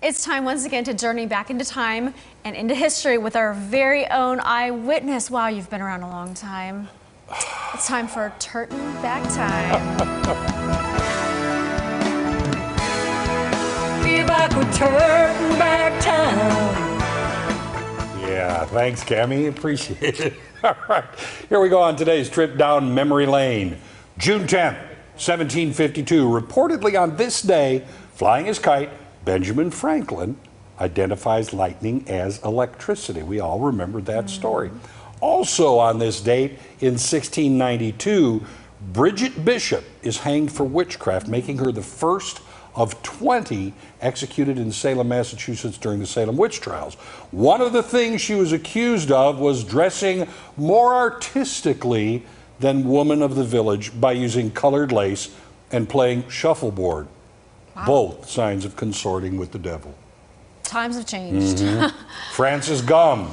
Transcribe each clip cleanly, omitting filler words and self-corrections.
It's time once again to journey back into time and into history with our very own eyewitness. Wow, you've been around a long time. It's time for Trtan Back Time. Be back with Trtan Back Time. Yeah, thanks, Cammie. Appreciate it. All right, here we go on today's trip down memory lane. June 10th, 1752. Reportedly on this day, flying his kite, Benjamin Franklin identifies lightning as electricity. We all remember that story. Also on this date, in 1692, Bridget Bishop is hanged for witchcraft, making her the first of 20 executed in Salem, Massachusetts during the Salem witch trials. One of the things she was accused of was dressing more artistically than women of the village by using colored lace and playing shuffleboard. Wow. Both signs of consorting with the devil. Times have changed. Frances Gumm,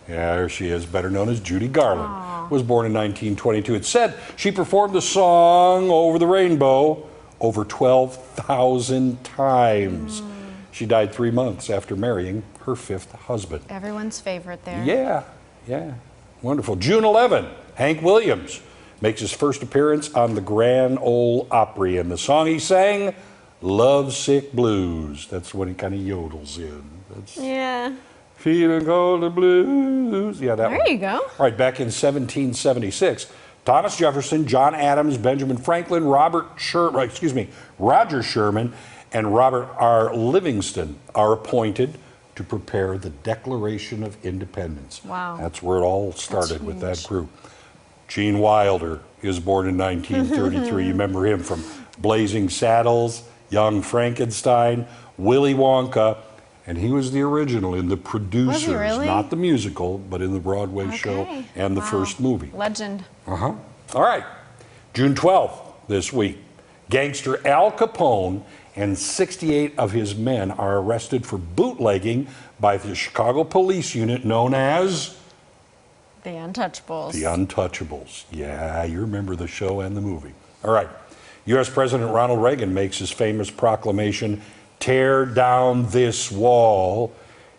yeah, there she is, better known as Judy Garland, was born in 1922. It's said she performed the song Over the Rainbow over 12,000 times. She died 3 months after marrying her 5th husband. Everyone's favorite there. Yeah, yeah, wonderful. June 11, Hank Williams makes his first appearance on the Grand Ole Opry, and the song he sang, Lovesick Blues. That's what he kind of yodels in. That's yeah. Feeling cold and blues. Yeah, that there one. you go. All right, back in 1776, Thomas Jefferson, John Adams, Benjamin Franklin, Roger Sherman, and Robert R. Livingston are appointed to prepare the Declaration of Independence. Wow. That's where it all started with that group. Gene Wilder is born in 1933. You remember him from Blazing Saddles, Young Frankenstein, Willy Wonka, and he was the original in The Producers, really? Not the musical, but in the Broadway show and the first movie. Legend. All right, June 12th this week, gangster Al Capone and 68 of his men are arrested for bootlegging by the Chicago police unit known as The Untouchables. The Untouchables. Yeah, you remember the show and the movie. All right. U.S. President Ronald Reagan makes his famous proclamation, "Tear down this wall,"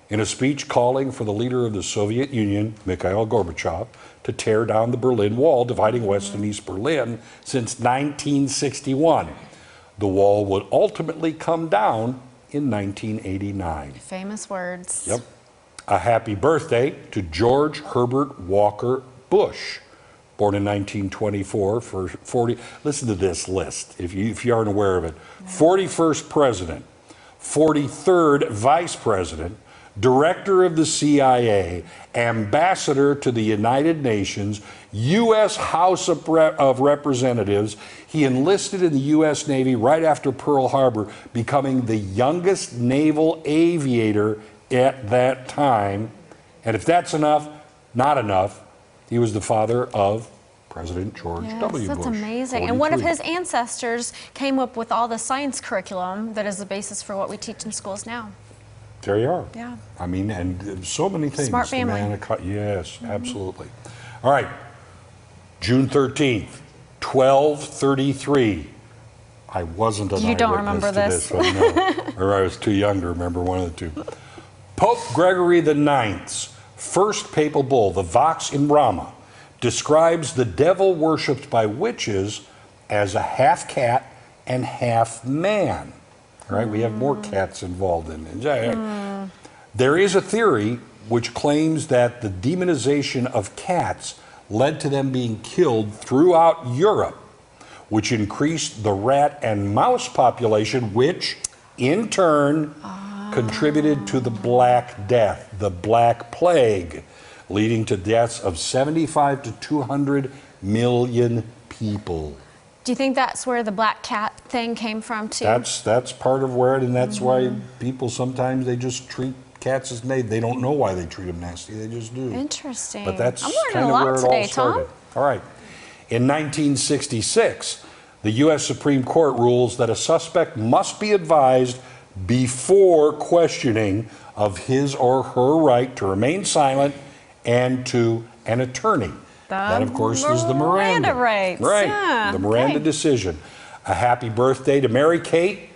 in a speech calling for the leader of the Soviet Union, Mikhail Gorbachev, to tear down the Berlin Wall, dividing West and East Berlin since 1961. The wall would ultimately come down in 1989. Famous words. Yep. A happy birthday to George Herbert Walker Bush, born in 1924 for 40. Listen to this list, if you aren't aware of it. 41st president, 43rd vice president, director of the CIA, ambassador to the United Nations, U.S. House of Representatives. He enlisted in the U.S. Navy right after Pearl Harbor, becoming the youngest naval aviator at that time. And if that's enough, not enough, he was the father of President George W. Bush. That's amazing. 43. And one of his ancestors came up with all the science curriculum that is the basis for what we teach in schools now. There you are. Yeah. I mean, and so many things. Smart family. Yes, absolutely. All right. June 13th, 1233. I wasn't an You don't eyewitness remember to this. but no. Or I was too young to remember, one of the two. Pope Gregory IX's first papal bull, the Vox in Rama, describes the devil worshipped by witches as a half cat and half man. All right, we have more cats involved in it. There is a theory which claims that the demonization of cats led to them being killed throughout Europe, which increased the rat and mouse population, which in turn contributed to the Black Death, the Black Plague, leading to deaths of 75 to 200 million people. Do you think that's where the black cat thing came from too? That's part of where it, and that's why people sometimes they just treat cats as they don't know why they treat them nasty. They just do. Interesting. But that's I'm learning kind a of lot where it today, all started. Tom. All right. In 1966, the U.S. Supreme Court rules that a suspect must be advised before questioning of his or her right to remain silent and to an attorney. That, of course, is the Miranda rights. Right, Yeah, the Miranda decision. A happy birthday to Mary Kate,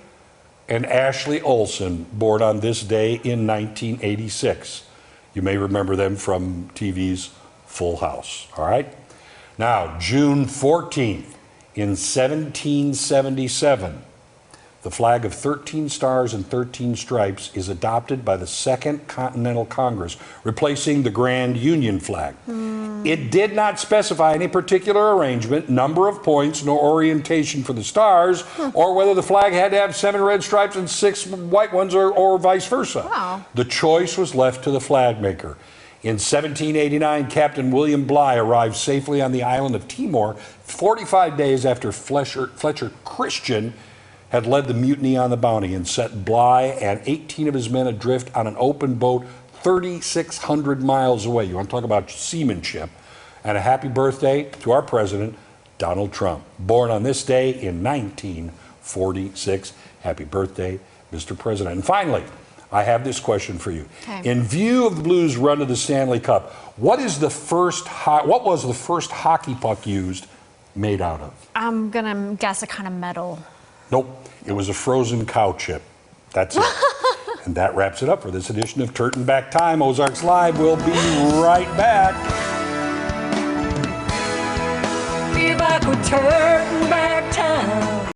and Ashley Olsen, born on this day in 1986. You may remember them from TV's Full House, all right? Now, June 14th, in 1777, the flag of 13 stars and 13 stripes is adopted by the Second Continental Congress, replacing the Grand Union flag. It did not specify any particular arrangement, number of points, nor orientation for the stars, or whether the flag had to have 7 red stripes and 6 white ones, or vice versa. Wow. The choice was left to the flag maker. In 1789, Captain William Bligh arrived safely on the island of Timor 45 days after Fletcher Christian had led the mutiny on the Bounty and set Bligh and 18 of his men adrift on an open boat 3,600 miles away. You want to talk about seamanship. And a happy birthday to our president, Donald Trump, born on this day in 1946. Happy birthday, Mr. President. And finally, I have this question for you. Okay. In view of the Blues' run to the Stanley Cup, what was the first hockey puck used made out of? I'm gonna guess a kind of metal. Nope, it was a frozen cow chip. That's it. And that wraps it up for this edition of Trtan Back Time. Ozarks Live will be right back. Be back with Trtan Back Time.